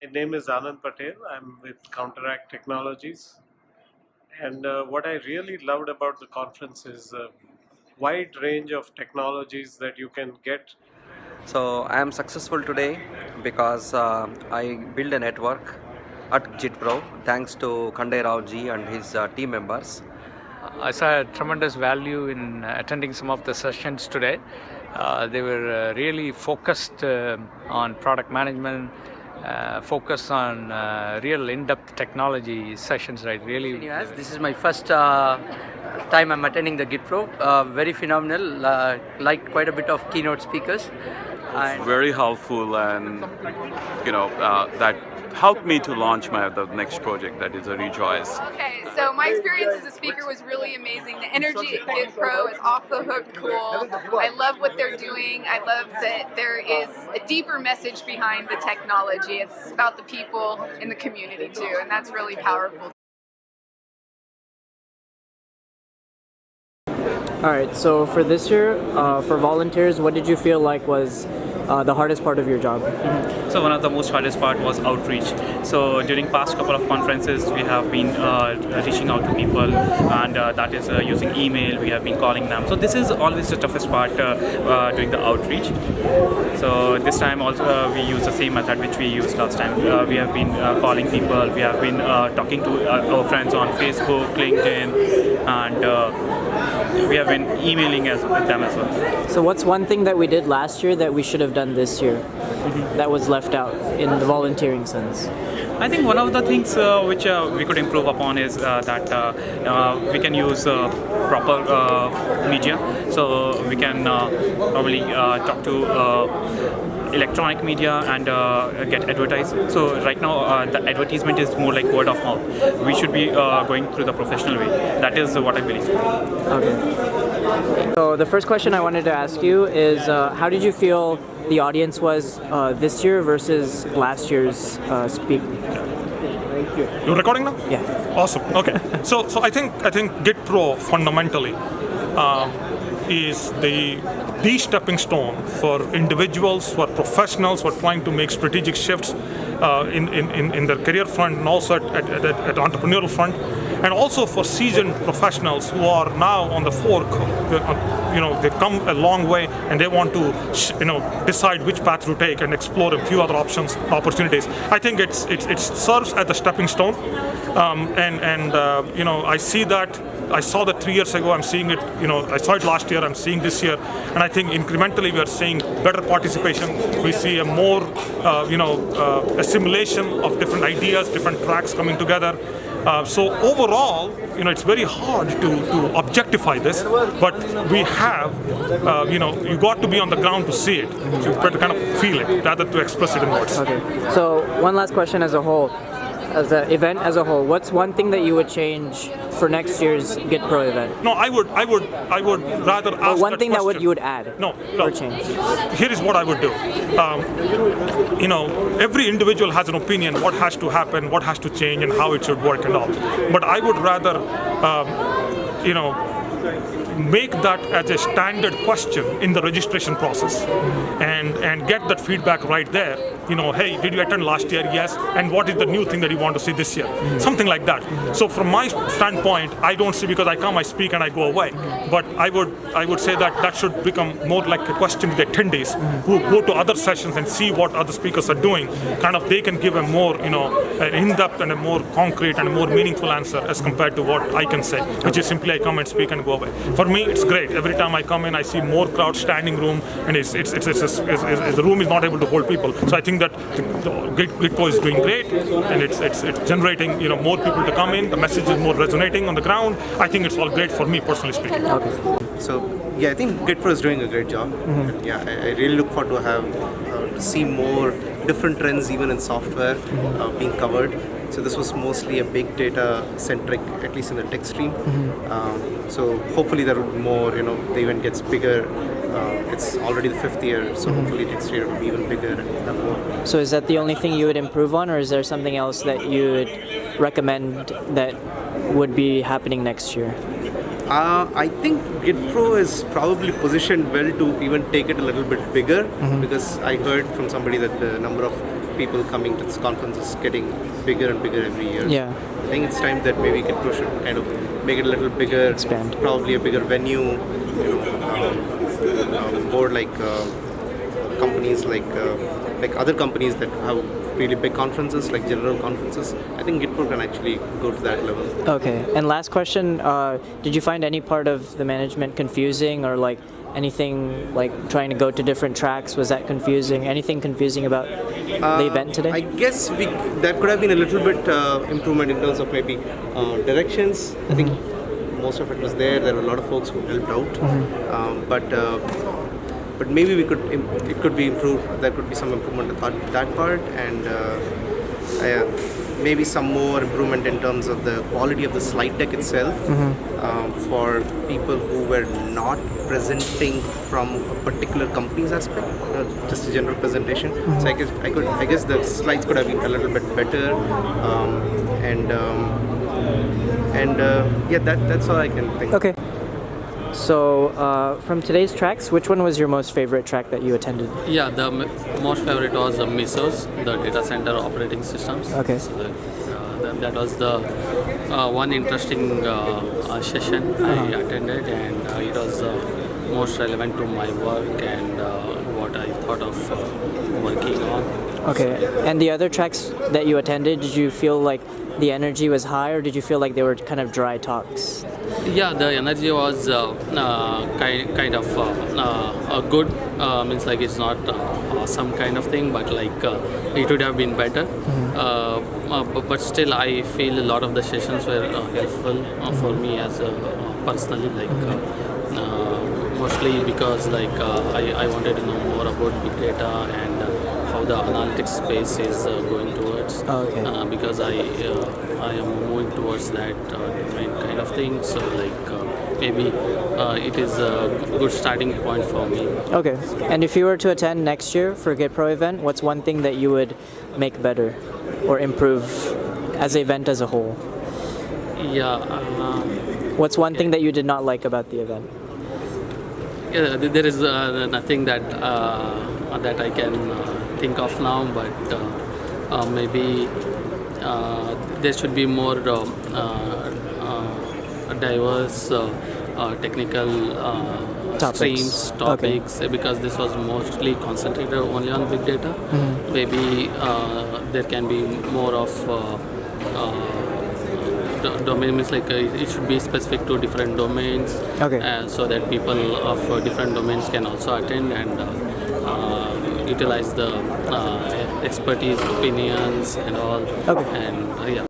My name is Anand Patel. I'm with Counteract Technologies. And what I really loved about the conference is a wide range of technologies that you can get. So I am successful today because I built a network at GITPRO thanks to Kandai Rao ji and his team members. I saw a tremendous value in attending some of the sessions today. They were really focused on product management, focused on real in-depth technology sessions, right? Really. This is my first time I'm attending the GITPRO. Very phenomenal. Like quite a bit of keynote speakers. And very helpful, and that helped me to launch the next project, that is a Rejoice. Okay, so my experience as a speaker was really amazing. The energy at GitPro is off the hook cool. I love what they're doing. I love that there is a deeper message behind the technology. It's about the people in the community too, and that's really powerful. All right, so for this year, for volunteers, what did you feel like was the hardest part of your job? So one of the most hardest part was outreach. So during past couple of conferences, we have been reaching out to people, and that is using email. We have been calling them. So this is always the toughest part during the outreach. So this time also we use the same method which we used last time. We have been calling people. We have been talking to our friends on Facebook, LinkedIn, and we have been emailing with them as well. So what's one thing that we did last year that we should have done this year that was left out in the volunteering sense? I think one of the things which we could improve upon is that we can use proper media. So we can probably talk to electronic media and get advertised. So right now the advertisement is more like word of mouth. We should be going through the professional way. That is what I believe. Okay. So the first question I wanted to ask you is how did you feel the audience was this year versus last year's speak? You're recording now? Yeah. Awesome. Okay. So I think GitPro fundamentally is the stepping stone for individuals, for professionals who are trying to make strategic shifts in their career front, and also at entrepreneurial front, and also for seasoned professionals who are now on the fork. They come a long way and they want to decide which path to take and explore a few other opportunities. I think it serves as a stepping stone, I see that. I saw that 3 years ago. I'm seeing it. I saw it last year. I'm seeing this year, and I think incrementally we are seeing better participation. We see a more, assimilation of different ideas, different tracks coming together. So overall, it's very hard to objectify this, but we have, you got to be on the ground to see it, to kind of feel it, rather to express it in words. Okay. So one last question as a whole. As an event as a whole, what's one thing that you would change for next year's GitPro event? No, I would rather ask one thing that you would add. No. Or change. Here is what I would do. Every individual has an opinion what has to happen, what has to change, and how it should work and all. But I would rather, make that as a standard question in the registration process, and get that feedback right there. Hey, did you attend last year? Yes. And what is the new thing that you want to see this year? Something like that. So from my standpoint, I don't see, because I come, I speak, and I go away. But I would say that should become more like a question to the attendees who go to other sessions and see what other speakers are doing. Kind of they can give a more, an in-depth and a more concrete and a more meaningful answer as compared to what I can say, which is simply I come and speak and go away. For me, it's great. Every time I come in, I see more crowd, standing room, and the room is not able to hold people. So I think that the GitPro is doing great, and it's generating more people to come in. The message is more resonating on the ground. I think it's all great for me personally speaking. Okay. So yeah, I think GitPro is doing a great job. Yeah, I really look forward to see more different trends even in software being covered. So this was mostly a big data centric, at least in the tech stream. So hopefully there will be more. The event gets bigger. It's already the 5th year, so hopefully next year it will be even bigger and have more. So is that the only thing you would improve on, or is there something else that you would recommend that would be happening next year? I think GitPro is probably positioned well to even take it a little bit bigger, because I heard from somebody that the number of people coming to this conference is getting bigger and bigger every year. Yeah. I think it's time that maybe GitPro should kind of make it a little bigger, Expand. probably a bigger venue, more like companies like other companies that have really big conferences, like general conferences. I think GitPro can actually go to that level. Okay. And last question, did you find any part of the management confusing, or like anything like trying to go to different tracks? Was that confusing? Anything confusing about the event today? I guess that could have been a little bit improvement in terms of maybe directions. I think most of it was there. There were a lot of folks who helped out, but maybe it could be improved. There could be some improvement at that part, and maybe some more improvement in terms of the quality of the slide deck itself, for people who were not presenting from a particular company's aspect, just a general presentation. So I guess the slides could have been a little bit better, yeah, that's all I can think. Okay. So from today's tracks, which one was your most favorite track that you attended? Yeah, the most favorite was the MISOs, the data center operating systems. Okay. So that was the one interesting session I attended, and it was most relevant to my work and what I thought of working on. Okay. And the other tracks that you attended, did you feel like the energy was high, or did you feel like they were kind of dry talks? Yeah, the energy was kind of good. Means like it's not awesome kind of thing, but like it would have been better. But still, I feel a lot of the sessions were helpful for me as personally, like mostly because like I wanted to know more about big data and how the analytics space is going towards. Because I am moving towards that domain kind of thing. So like maybe it is a good starting point for me. Okay. And if you were to attend next year for GitPro event, what's one thing that you would make better or improve as an event as a whole? Yeah. What's one thing that you did not like about the event? Yeah, there is nothing that that I can think of now, but maybe there should be more diverse technical streams, topics, because this was mostly concentrated only on big data. Maybe there can be more of domain, means like it should be specific to different domains, so that people of different domains can also attend and utilize the expertise, opinions and all. And yeah.